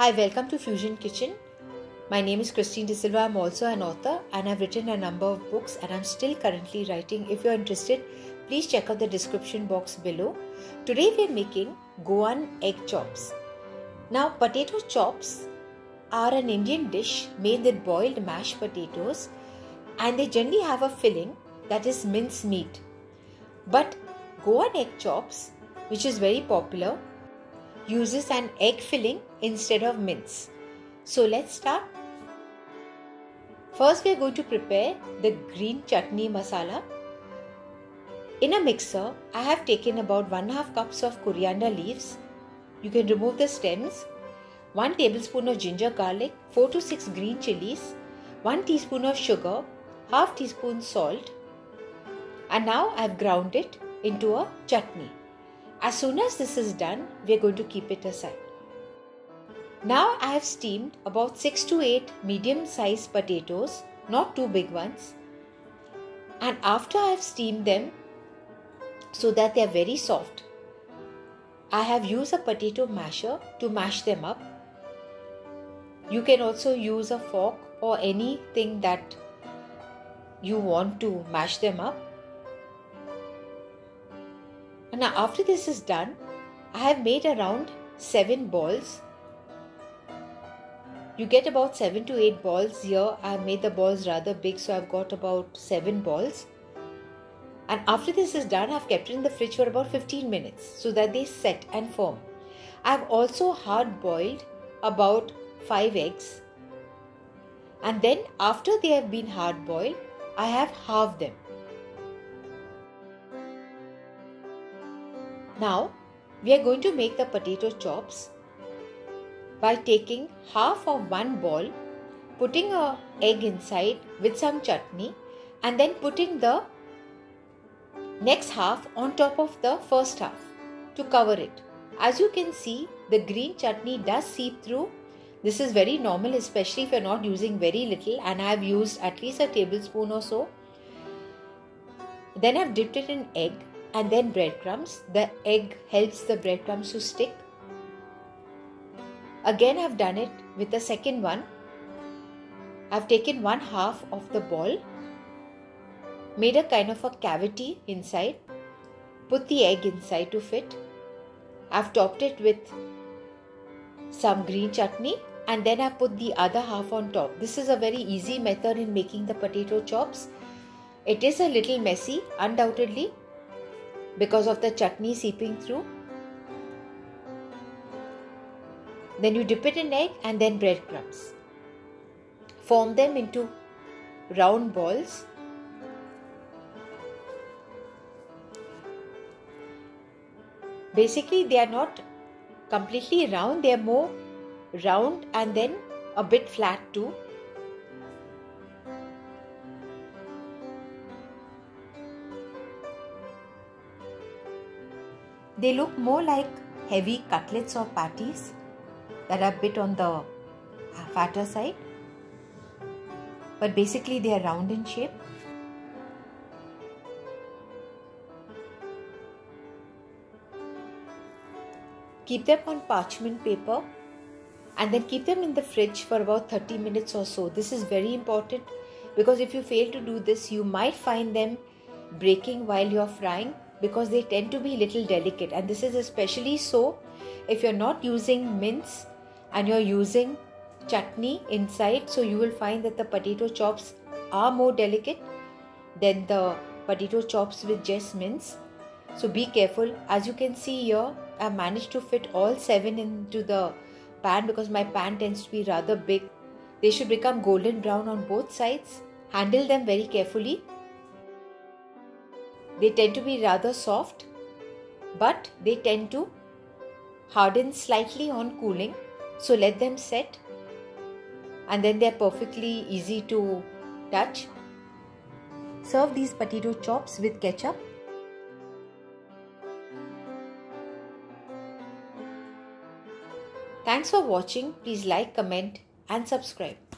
Hi, welcome to Fusion Kitchen. My name is Christine De Silva. I'm also an author and I've written a number of books and I'm still currently writing. If you're interested, please check out the description box below. Today we're making Goan egg chops. Now, potato chops are an Indian dish made with boiled mashed potatoes and they generally have a filling that is mince meat. But Goan egg chops, which is very popular, uses an egg filling instead of mince. So let's start. First we are going to prepare the green chutney masala. In a mixer, I have taken about 1.5 cups of coriander leaves. You can remove the stems. 1 tablespoon of ginger garlic, 4 to 6 green chilies, 1 teaspoon of sugar, half teaspoon salt. And now I have ground it into a chutney. As soon as this is done, we are going to keep it aside. Now I have steamed about 6 to 8 medium-sized potatoes, not too big ones. And after I have steamed them so that they are very soft, I have used a potato masher to mash them up. You can also use a fork or anything that you want to mash them up. And now after this is done, I have made around 7 balls. You get about 7 to 8 balls here. I have made the balls rather big, so I've got about 7 balls. And after this is done, I've kept it in the fridge for about 15 minutes so that they set and form. I've also hard boiled about 5 eggs. And then after they have been hard boiled, I have halved them. Now, we are going to make the potato chops by taking half of one ball, putting an egg inside with some chutney and then putting the next half on top of the first half to cover it. As you can see, the green chutney does seep through. This is very normal, especially if you're not using very little, and I have used at least a tablespoon or so. Then I've dipped it in egg and then breadcrumbs. The egg helps the breadcrumbs to stick. Again, I've done it with the second one. I've taken 1/2 of the ball, made a kind of a cavity inside, put the egg inside to fit. I've topped it with some green chutney and then I've put the other half on top. This is a very easy method in making the potato chops. It is a little messy, undoubtedly, because of the chutney seeping through. Then you dip it in egg and then breadcrumbs. Form them into round balls. Basically, they are not completely round, they are more round and then a bit flat too. They look more like heavy cutlets or patties that are a bit on the fatter side, but basically they are round in shape. Keep them on parchment paper and then keep them in the fridge for about 30 minutes or so. This is very important because if you fail to do this, you might find them breaking while you're frying because they tend to be little delicate, and this is especially so if you're not using mince and you're using chutney inside. So you will find that the potato chops are more delicate than the potato chops with just mince. So be careful. As you can see here, I've managed to fit all 7 into the pan because my pan tends to be rather big. They should become golden brown on both sides. Handle them very carefully. They tend to be rather soft, but they tend to harden slightly on cooling. So let them set and then they are perfectly easy to touch. Serve these potato chops with ketchup. Thanks for watching. Please like, comment and subscribe.